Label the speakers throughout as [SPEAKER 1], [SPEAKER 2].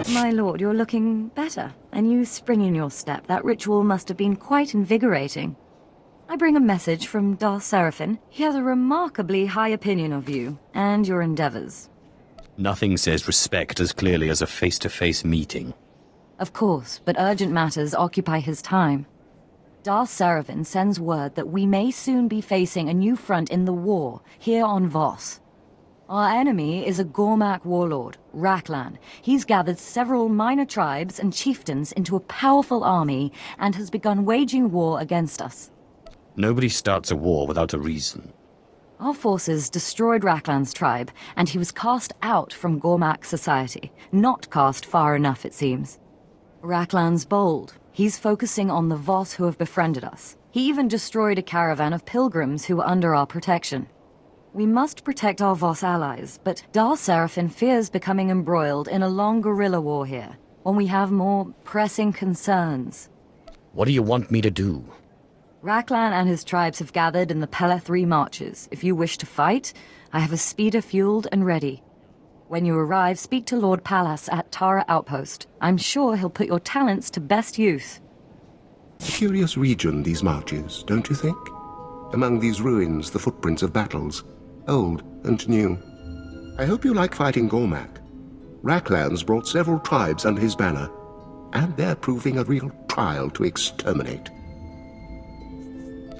[SPEAKER 1] My lord, you're looking better, and you spring in your step. That ritual must have been quite invigorating. I bring a message from Dar Seraphim. He has a remarkably high opinion of you and your endeavors.
[SPEAKER 2] Nothing says respect as clearly as a face-to-face meeting.
[SPEAKER 1] Of course, but urgent matters occupy his time. Dar Seraphim sends word that we may soon be facing a new front in the war, here on Voss. Our enemy is a Gormak warlord, Raklan. He's gathered several minor tribes and chieftains into a powerful army and has begun waging war against us.
[SPEAKER 2] Nobody starts a war without a reason.
[SPEAKER 1] Our forces destroyed Raklan's tribe, and he was cast out from Gormak society. Not cast far enough, it seems. Raklan's bold. He's focusing on the Voss who have befriended us. He even destroyed a caravan of pilgrims who were under our protection. We must protect our Voss allies, but Dar Seraphim fears becoming embroiled in a long guerrilla war here, when we have more pressing concerns.
[SPEAKER 2] What do you want me to do?
[SPEAKER 1] Raklan and his tribes have gathered in the Pella 3 marches. If you wish to fight, I have a speeder fueled and ready. When you arrive, speak to Lord Pallas at Tara Outpost. I'm sure he'll put your talents to best use.
[SPEAKER 3] A curious region, these marches, don't you think? Among these ruins, the footprints of battles, old and new. I hope you like fighting Gormak. Raklan's brought several tribes under his banner, and they're proving a real trial to exterminate.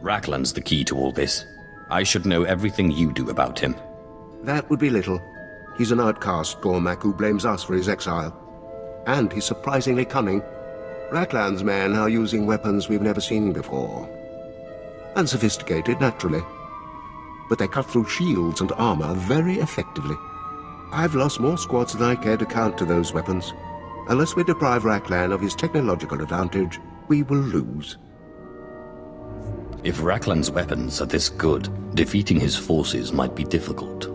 [SPEAKER 2] Raklan's the key to all this. I should know everything you do about him.
[SPEAKER 3] That would be little. He's an outcast, Gormak, who blames us for his exile. And he's surprisingly cunning. Raklan's men are using weapons we've never seen before. Unsophisticated, naturally. But they cut through shields and armor very effectively. I've lost more squads than I care to count to those weapons. Unless we deprive Raklan of his technological advantage, we will lose.
[SPEAKER 2] If Raklan's weapons are this good, defeating his forces might be difficult.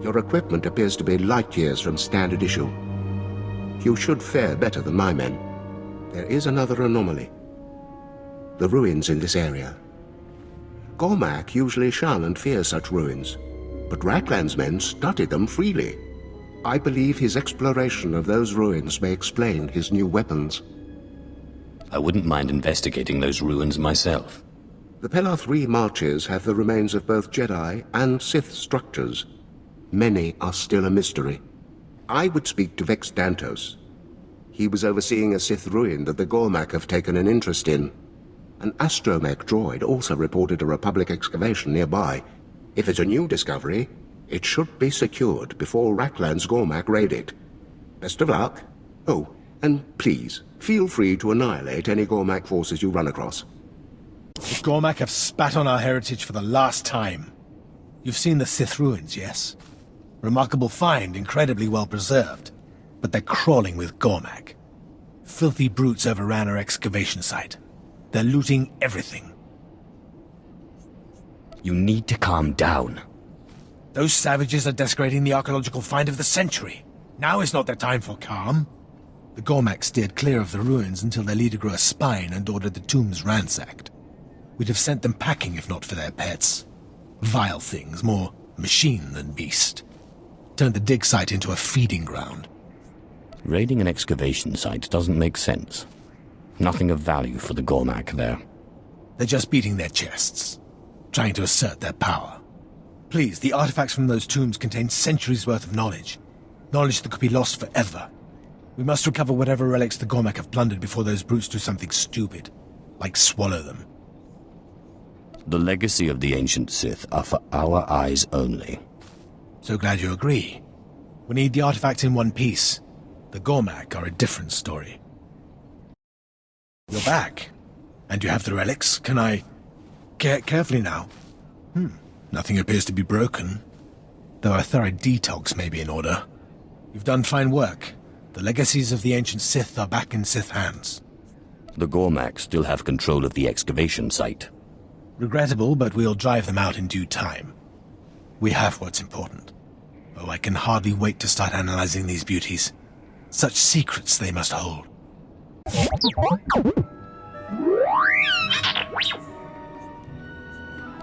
[SPEAKER 3] Your equipment appears to be light years from standard issue. You should fare better than my men. There is another anomaly. The ruins in this area. Gormak usually shun and fear such ruins, but Raklan's men studied them freely. I believe his exploration of those ruins may explain his new weapons.
[SPEAKER 2] I wouldn't mind investigating those ruins myself.
[SPEAKER 3] The Pella 3 marches have the remains of both Jedi and Sith structures. Many are still a mystery. I would speak to Vex Dantos. He was overseeing a Sith ruin that the Gormak have taken an interest in. An astromech droid also reported a Republic excavation nearby. If it's a new discovery, it should be secured before Raklan's Gormak raid it. Best of luck. Oh, and please, feel free to annihilate any Gormak forces you run across.
[SPEAKER 4] The Gormak have spat on our heritage for the last time. You've seen the Sith ruins, yes? Remarkable find, incredibly well preserved. But they're crawling with Gormak. Filthy brutes overran our excavation site. They're looting everything.
[SPEAKER 2] You need to calm down.
[SPEAKER 4] Those savages are desecrating the archaeological find of the century. Now is not the time for calm. The Gormak steered clear of the ruins until their leader grew a spine and ordered the tombs ransacked. We'd have sent them packing if not for their pets. Vile things, more machine than beast. Turned the dig site into a feeding ground.
[SPEAKER 2] Raiding an excavation site doesn't make sense. Nothing of value for the Gormak there.
[SPEAKER 4] They're just beating their chests, trying to assert their power. Please, the artifacts from those tombs contain centuries' worth of knowledge. Knowledge that could be lost forever. We must recover whatever relics the Gormak have plundered before those brutes do something stupid, like swallow them.
[SPEAKER 2] The legacy of the ancient Sith are for our eyes only.
[SPEAKER 4] So glad you agree. We need the artifacts in one piece. The Gormak are a different story. You're back. And you have the relics. Can I... Carefully now. Nothing appears to be broken. Though a thorough detox may be in order. You've done fine work. The legacies of the ancient Sith are back in Sith hands.
[SPEAKER 2] The Gormak still have control of the excavation site.
[SPEAKER 4] Regrettable, but we'll drive them out in due time. We have what's important. Oh, I can hardly wait to start analyzing these beauties. Such secrets they must hold.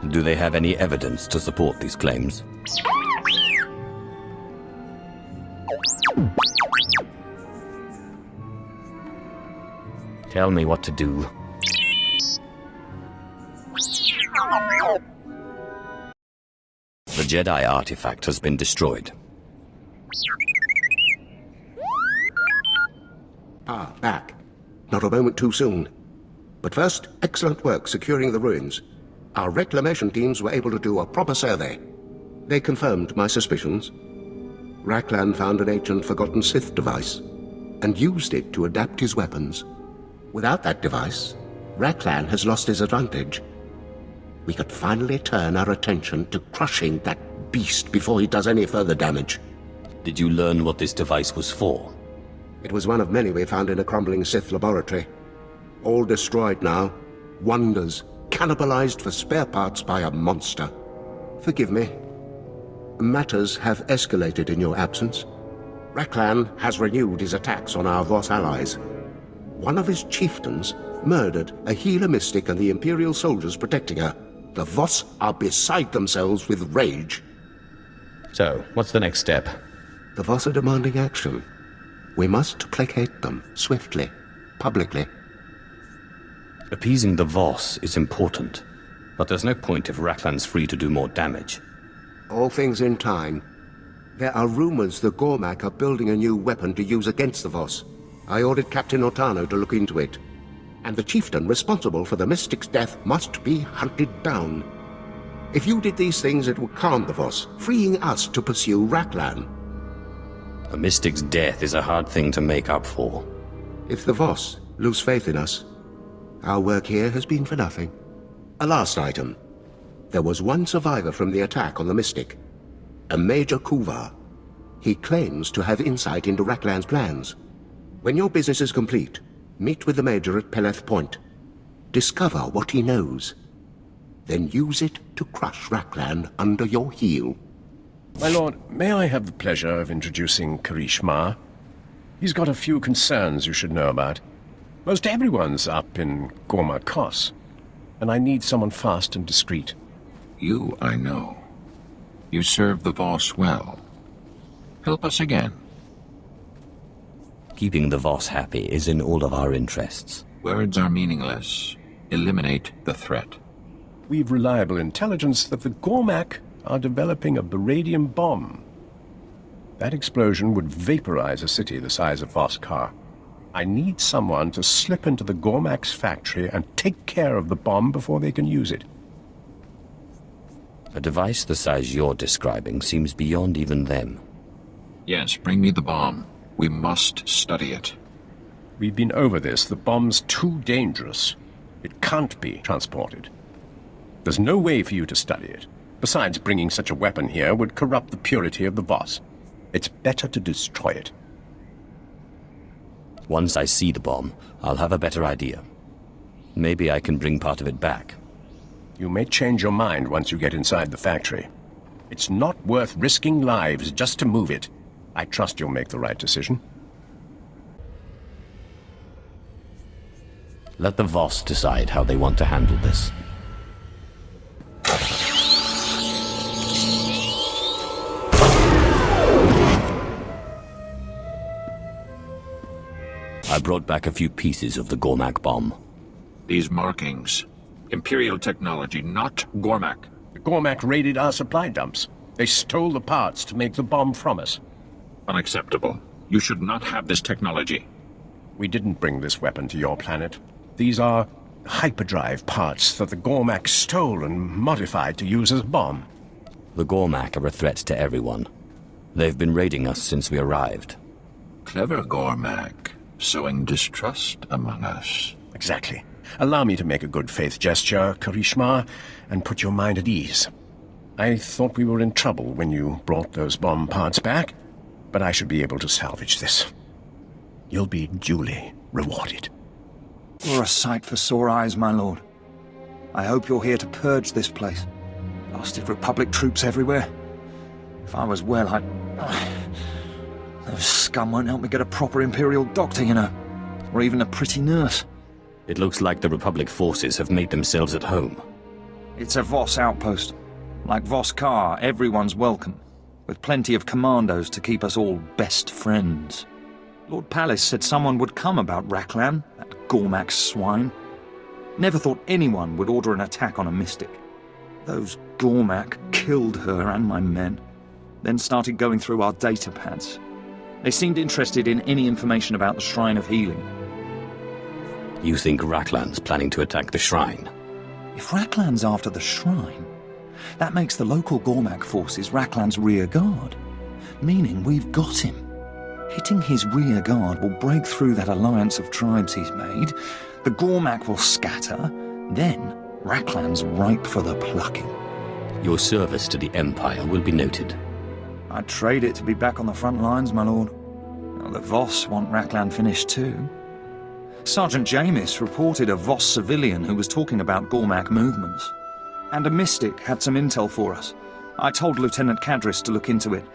[SPEAKER 2] Do they have any evidence to support these claims? Tell me what to do. The Jedi artifact has been destroyed.
[SPEAKER 3] Back. Not a moment too soon. But first, excellent work securing the ruins. Our reclamation teams were able to do a proper survey. They confirmed my suspicions. Raklan found an ancient forgotten Sith device and used it to adapt his weapons. Without that device, Raklan has lost his advantage. We could finally turn our attention to crushing that beast before he does any further damage.
[SPEAKER 2] Did you learn what this device was for?
[SPEAKER 3] It was one of many we found in a crumbling Sith laboratory. All destroyed now. Wonders, cannibalized for spare parts by a monster. Forgive me. Matters have escalated in your absence. Raklan has renewed his attacks on our Voss allies. One of his chieftains murdered a healer mystic and the Imperial soldiers protecting her. The Voss are beside themselves with rage.
[SPEAKER 2] So, what's the next step?
[SPEAKER 3] The Voss are demanding action. We must placate them, swiftly, publicly.
[SPEAKER 2] Appeasing the Voss is important, but there's no point if Raklan's free to do more damage.
[SPEAKER 3] All things in time. There are rumors the Gormak are building a new weapon to use against the Voss. I ordered Captain Otano to look into it. And the chieftain responsible for the mystic's death must be hunted down. If you did these things, it would calm the Voss, freeing us to pursue Raklan.
[SPEAKER 2] A mystic's death is a hard thing to make up for.
[SPEAKER 3] If the Voss lose faith in us, our work here has been for nothing. A last item. There was one survivor from the attack on the Mystic, a Major Kuvar. He claims to have insight into Raklan's plans. When your business is complete, meet with the Major at Peleth Point. Discover what he knows. Then use it to crush Raklan under your heel.
[SPEAKER 5] My lord, may I have the pleasure of introducing Karish Ma? He's got a few concerns you should know about. Most everyone's up in Gormak, and I need someone fast and discreet.
[SPEAKER 6] You, I know. You serve the Voss well. Help us again.
[SPEAKER 2] Keeping the Voss happy is in all of our interests.
[SPEAKER 6] Words are meaningless. Eliminate the threat.
[SPEAKER 5] We've reliable intelligence that the Gormak are developing a beradium bomb. That explosion would vaporize a city the size of Voss-Kar. I need someone to slip into the Gormak's factory and take care of the bomb before they can use it.
[SPEAKER 2] A device the size you're describing seems beyond even them.
[SPEAKER 6] Yes, bring me the bomb. We must study it.
[SPEAKER 5] We've been over this. The bomb's too dangerous. It can't be transported. There's no way for you to study it. Besides, bringing such a weapon here would corrupt the purity of the Voss. It's better to destroy it.
[SPEAKER 2] Once I see the bomb, I'll have a better idea. Maybe I can bring part of it back.
[SPEAKER 5] You may change your mind once you get inside the factory. It's not worth risking lives just to move it. I trust you'll make the right decision.
[SPEAKER 2] Let the Voss decide how they want to handle this. I brought back a few pieces of the Gormak bomb.
[SPEAKER 6] These markings. Imperial technology, not Gormak.
[SPEAKER 5] The Gormak raided our supply dumps. They stole the parts to make the bomb from us.
[SPEAKER 6] Unacceptable. You should not have this technology.
[SPEAKER 5] We didn't bring this weapon to your planet. These are hyperdrive parts that the Gormak stole and modified to use as a bomb.
[SPEAKER 2] The Gormak are a threat to everyone. They've been raiding us since we arrived.
[SPEAKER 6] Clever Gormak, sowing distrust among us.
[SPEAKER 5] Exactly. Allow me to make a good faith gesture, Karishma, and put your mind at ease. I thought we were in trouble when you brought those bomb parts back, but I should be able to salvage this. You'll be duly rewarded.
[SPEAKER 7] You're a sight for sore eyes, my lord. I hope you're here to purge this place. Blasted Republic troops everywhere. If I was well, those scum won't help me get a proper Imperial doctor, you know. Or even a pretty nurse.
[SPEAKER 2] It looks like the Republic forces have made themselves at home.
[SPEAKER 7] It's a Voss outpost. Like Voss Car, everyone's welcome, with plenty of commandos to keep us all best friends. Lord Palace said someone would come about Raklan, that Gormak swine. Never thought anyone would order an attack on a mystic. Those Gormak killed her and my men, then started going through our data pads. They seemed interested in any information about the Shrine of Healing.
[SPEAKER 2] You think Raklan's planning to attack the shrine?
[SPEAKER 7] If Raklan's after the shrine, that makes the local Gormak forces Raklan's rear guard, meaning we've got him. Hitting his rear guard will break through that alliance of tribes he's made, the Gormak will scatter, then Raklan's ripe for the plucking.
[SPEAKER 2] Your service to the Empire will be noted.
[SPEAKER 7] I'd trade it to be back on the front lines, my lord. Well, the Voss want Raklan finished too. Sergeant Jamis reported a Voss civilian who was talking about Gormak movements. And a mystic had some intel for us. I told Lieutenant Cadris to look into it.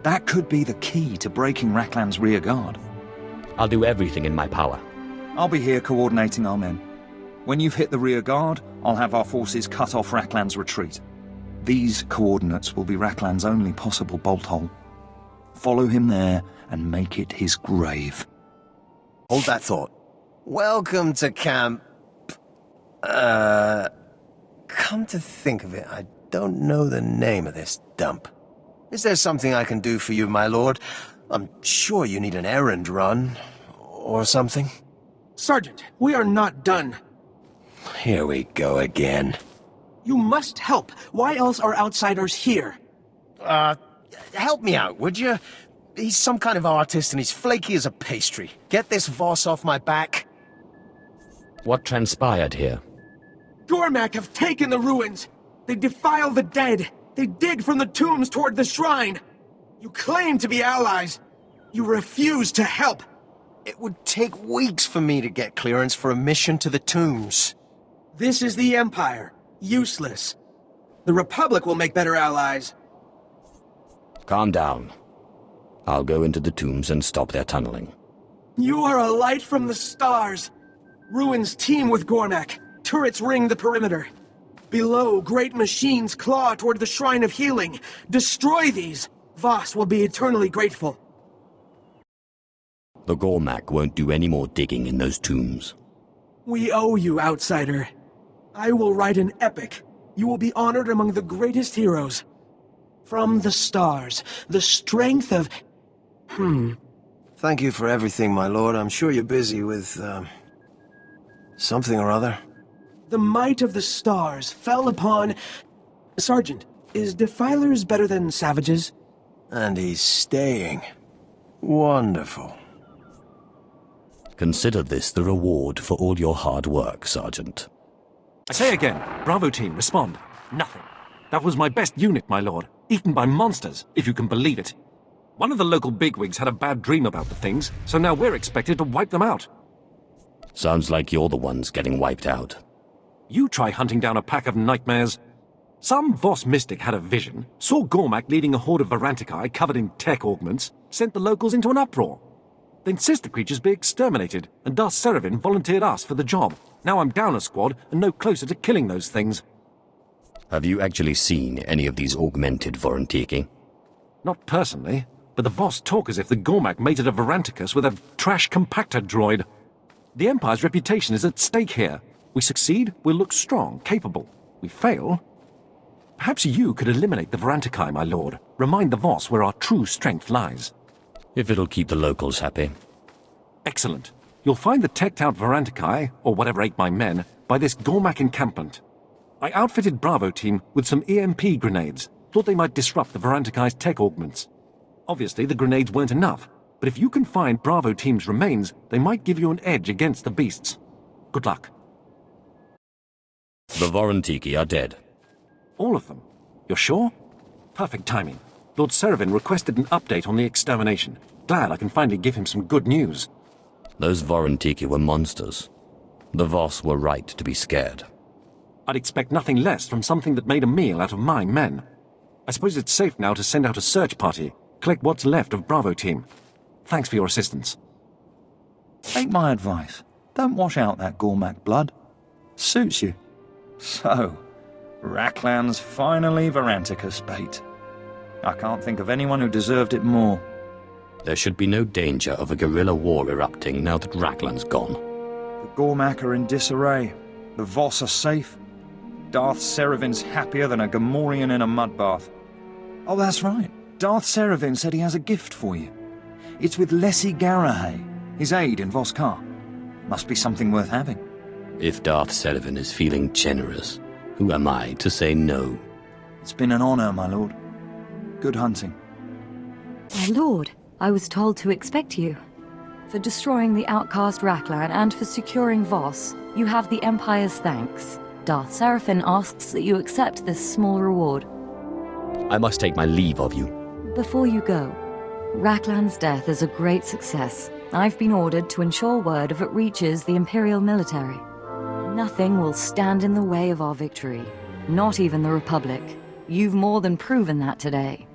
[SPEAKER 7] That could be the key to breaking Raklan's rear guard.
[SPEAKER 2] I'll do everything in my power.
[SPEAKER 7] I'll be here coordinating our men. When you've hit the rear guard, I'll have our forces cut off Raklan's retreat. These coordinates will be Raklan's only possible bolt hole. Follow him there and make it his grave.
[SPEAKER 8] Hold that thought. Welcome to camp... Come to think of it, I don't know the name of this dump. Is there something I can do for you, my lord? I'm sure you need an errand run, or something.
[SPEAKER 9] Sergeant, we are not done.
[SPEAKER 8] Here we go again.
[SPEAKER 9] You must help. Why else are outsiders here?
[SPEAKER 8] Help me out, would you? He's some kind of artist and he's flaky as a pastry. Get this Voss off my back.
[SPEAKER 2] What transpired here?
[SPEAKER 9] Gormak have taken the ruins. They defile the dead. They dig from the tombs toward the shrine. You claim to be allies. You refuse to help.
[SPEAKER 8] It would take weeks for me to get clearance for a mission to the tombs.
[SPEAKER 9] This is the Empire. Useless. The Republic will make better allies.
[SPEAKER 2] Calm down. I'll go into the tombs and stop their tunneling.
[SPEAKER 9] You are a light from the stars. Ruins teem with Gormak. Turrets ring the perimeter. Below, great machines claw toward the Shrine of Healing. Destroy these. Voss will be eternally grateful.
[SPEAKER 2] The Gormak won't do any more digging in those tombs.
[SPEAKER 9] We owe you, outsider. I will write an epic. You will be honored among the greatest heroes. From the stars, the strength of...
[SPEAKER 8] Thank you for everything, my lord. I'm sure you're busy with, something or other.
[SPEAKER 9] The might of the stars fell upon... Sergeant, is defilers better than savages?
[SPEAKER 8] And he's staying. Wonderful.
[SPEAKER 2] Consider this the reward for all your hard work, Sergeant.
[SPEAKER 10] I say again, Bravo team, respond. Nothing. That was my best unit, my lord. Eaten by monsters, if you can believe it. One of the local bigwigs had a bad dream about the things, so now we're expected to wipe them out.
[SPEAKER 2] Sounds like you're the ones getting wiped out.
[SPEAKER 10] You try hunting down a pack of nightmares. Some Voss mystic had a vision, saw Gormak leading a horde of Varantikai covered in tech augments, sent the locals into an uproar. They insist the creatures be exterminated, and Darth Serevin volunteered us for the job. Now I'm down a squad and no closer to killing those things.
[SPEAKER 2] Have you actually seen any of these augmented Vorantiki?
[SPEAKER 10] Not personally, but the Voss talk as if the Gormak mated a Varanticus with a trash compactor droid. The Empire's reputation is at stake here. We succeed, we'll look strong, capable. We fail... Perhaps you could eliminate the Varantikai, my lord. Remind the Voss where our true strength lies.
[SPEAKER 2] If it'll keep the locals happy.
[SPEAKER 10] Excellent. You'll find the teched-out Varantikai, or whatever ate my men, by this Gormak encampment. I outfitted Bravo team with some EMP grenades. Thought they might disrupt the Varantikai's tech augments. Obviously, the grenades weren't enough, but if you can find Bravo team's remains, they might give you an edge against the beasts. Good luck.
[SPEAKER 2] The Vorantiki are dead.
[SPEAKER 10] All of them? You're sure? Perfect timing. Lord Serevin requested an update on the extermination. Glad I can finally give him some good news.
[SPEAKER 2] Those Vorantiki were monsters. The Voss were right to be scared.
[SPEAKER 10] I'd expect nothing less from something that made a meal out of my men. I suppose it's safe now to send out a search party, collect what's left of Bravo team. Thanks for your assistance.
[SPEAKER 7] Take my advice. Don't wash out that Gormak blood. Suits you. So, Raklan's finally Varanticus bait. I can't think of anyone who deserved it more.
[SPEAKER 2] There should be no danger of a guerrilla war erupting now that Raklan's gone.
[SPEAKER 7] The Gormak are in disarray. The Voss are safe. Darth Seravin's happier than a Gamorrean in a mud bath. Oh, that's right. Darth Seravin said he has a gift for you. It's with Lessie Garahay, his aide in Voss Car. Must be something worth having.
[SPEAKER 2] If Darth Seravin is feeling generous, who am I to say no?
[SPEAKER 7] It's been an honor, my lord. Good hunting.
[SPEAKER 1] My lord, I was told to expect you. For destroying the outcast Raklan and for securing Voss, you have the Empire's thanks. Darth Seraphin asks that you accept this small reward.
[SPEAKER 2] I must take my leave of you.
[SPEAKER 1] Before you go, Raklan's death is a great success. I've been ordered to ensure word if it reaches the Imperial military. Nothing will stand in the way of our victory. Not even the Republic. You've more than proven that today.